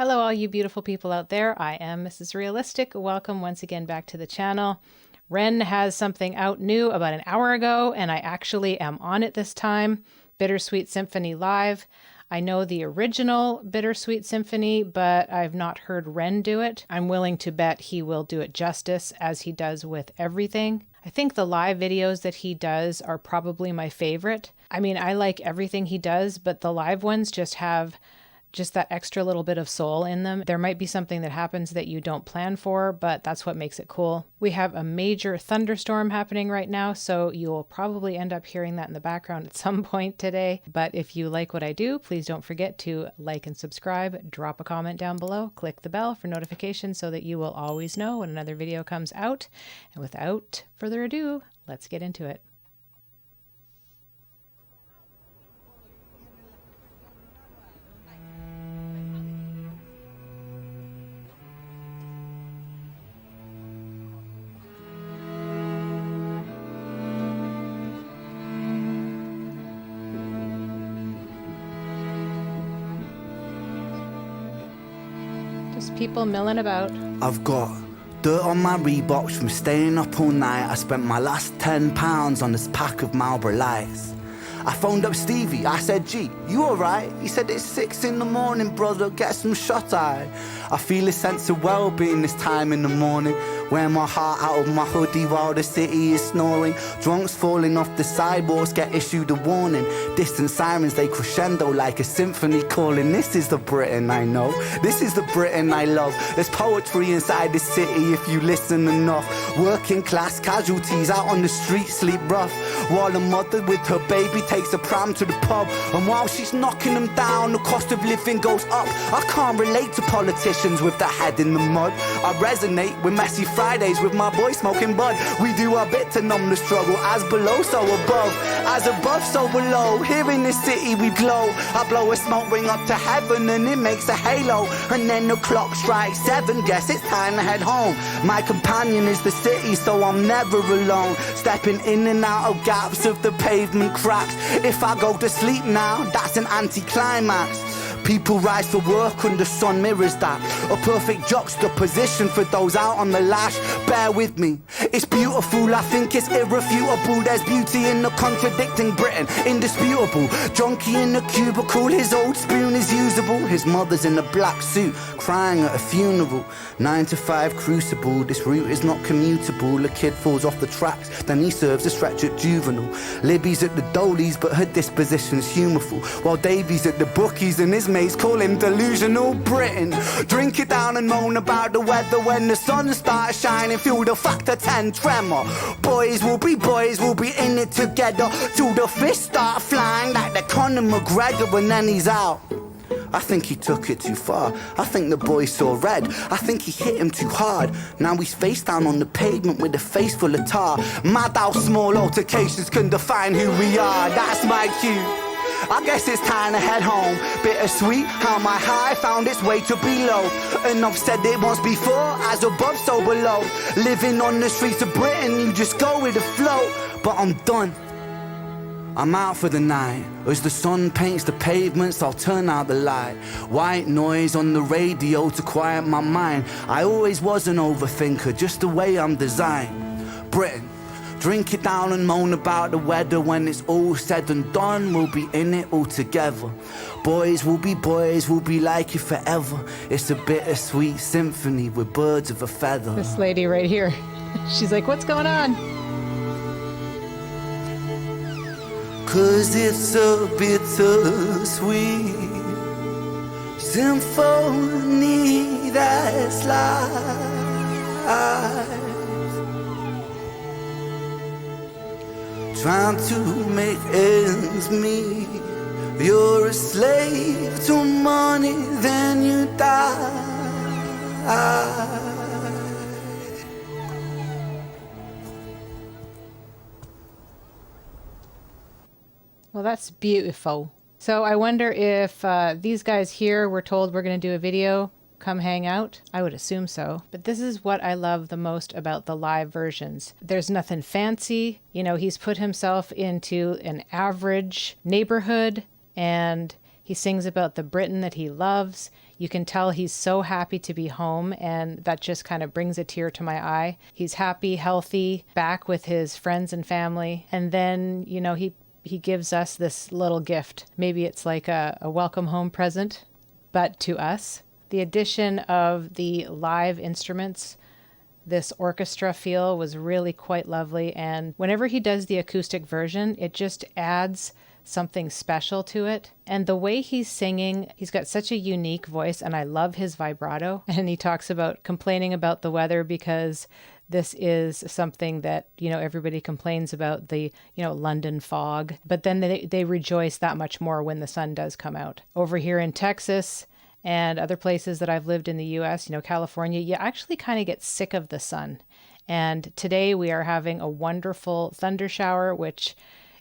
Hello, all you beautiful people out there. I am Mrs. Realistic. Welcome once again back to the channel. Ren has something out new about an hour ago, and I actually am on it this time. Bittersweet Symphony Live. I know the original Bittersweet Symphony, but I've not heard Ren do it. I'm willing to bet he will do it justice, as he does with everything. I think the live videos that he does are probably my favorite. I mean, I like everything he does, but the live ones just have that extra little bit of soul in them. There might be something that happens that you don't plan for, but that's what makes it cool. We have a major thunderstorm happening right now, so you'll probably end up hearing that in the background at some point today. But if you like what I do, please don't forget to like and subscribe, drop a comment down below, click the bell for notifications so that you will always know when another video comes out. And without further ado, let's get into it. Just people milling about. I've got dirt on my Reeboks from staying up all night. I spent my last £10 on this pack of Marlboro Lights. I phoned up Stevie, I said, G, you alright? He said, it's 6 in the morning, brother, get some shut-eye. I feel a sense of well-being this time in the morning. Wear my heart out of my hoodie while the city is snoring. Drunks falling off the sidewalks get issued a warning. Distant sirens, they crescendo like a symphony calling. This is the Britain I know, this is the Britain I love. There's poetry inside the city if you listen enough. Working class casualties out on the street sleep rough, while a mother with her baby takes a pram to the pub. And while she's knocking them down, the cost of living goes up. I can't relate to politicians with their head in the mud. I resonate with messy Fridays with my boy smoking bud. We do our bit to numb the struggle, as below so above, as above so below. Here in this city we glow. I blow a smoke ring up to heaven and it makes a halo. And then the clock strikes 7, guess it's time to head home. My companion is the city, so I'm never alone. Stepping in and out of gaps of the pavement cracks. If I go to sleep now, that's an anticlimax. People rise for work and the sun mirrors that. A perfect juxtaposition for those out on the lash. Bear with me, it's beautiful, I think it's irrefutable. There's beauty in the contradicting Britain, indisputable. Junkie in the cubicle, his old spoon is usable. His mother's in a black suit, crying at a funeral. 9 to 5 crucible, this route is not commutable. A kid falls off the tracks, then he serves a stretch at juvenile. Libby's at the Dolies, but her disposition's humorful. While Davy's at the bookies and his mates call him delusional. Britain, drink it down and moan about the weather when the sun starts shining. Feel the factor 10 tremor. Boys will be in it together till the fists start flying like the Conor McGregor, and then he's out. I think he took it too far. I think the boy saw red. I think he hit him too hard. Now he's face down on the pavement with a face full of tar. Mad how small altercations can define who we are. That's my cue. I guess it's time to head home. Bittersweet how my high found its way to below. And I've said it once before, as above so below. Living on the streets of Britain, you just go with the flow. But I'm done, I'm out for the night. As the sun paints the pavements, I'll turn out the light. White noise on the radio to quiet my mind. I always was an overthinker, just the way I'm designed. Britain, drink it down and moan about the weather. When it's all said and done, we'll be in it all together. Boys, we'll be like you forever. It's a bittersweet symphony with birds of a feather. This lady right here, she's like, what's going on? 'Cause it's a bittersweet symphony that's life. Trying to make ends meet. You're a slave to money, then you die. Well, that's beautiful. So I wonder if these guys here were told we're going to do a video, come hang out. I would assume so. But this is what I love the most about the live versions. There's nothing fancy. You know, he's put himself into an average neighborhood and He sings about the Britain that he loves. You can tell he's so happy to be home, and that just kind of brings a tear to my eye. He's happy, healthy, back with his friends and family. And then, he gives us this little gift. Maybe it's like a welcome home present, but to us. The addition of the live instruments, this orchestra feel, was really quite lovely. And whenever he does the acoustic version, it just adds something special to it. And the way he's singing, he's got such a unique voice, and I love his vibrato. And he talks about complaining about the weather because this is something that, everybody complains about, the, London fog. But then they rejoice that much more when the sun does come out. Over here in Texas and other places that I've lived in the US, California, you actually kind of get sick of the sun. And today we are having a wonderful thunder shower, which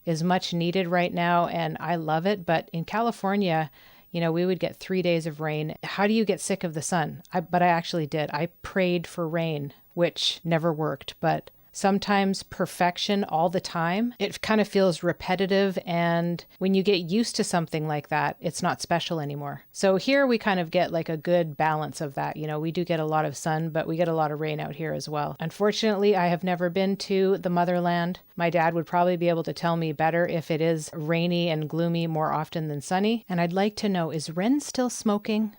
is much needed right now, and I love it. But in California, we would get 3 days of rain. How do you get sick of the sun? But I actually did. I prayed for rain, which never worked. But sometimes perfection all the time, it kind of feels repetitive. And when you get used to something like that, it's not special anymore. So here we kind of get like a good balance of that. We do get a lot of sun, but we get a lot of rain out here as well. Unfortunately, I have never been to the motherland. My dad would probably be able to tell me better if it is rainy and gloomy more often than sunny. And I'd like to know, is Ren still smoking?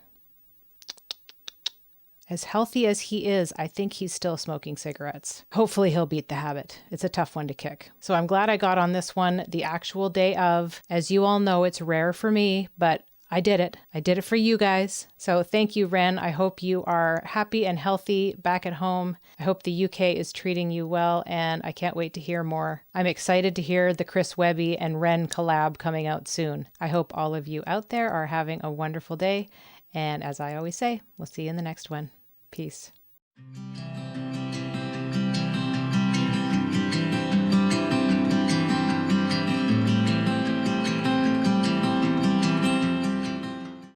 As healthy as he is, I think he's still smoking cigarettes. Hopefully he'll beat the habit. It's a tough one to kick. So I'm glad I got on this one the actual day of. As you all know, it's rare for me, but I did it. I did it for you guys. So thank you, Ren. I hope you are happy and healthy back at home. I hope the UK is treating you well, and I can't wait to hear more. I'm excited to hear the Chris Webby and Ren collab coming out soon. I hope all of you out there are having a wonderful day. And as I always say, we'll see you in the next one. Peace.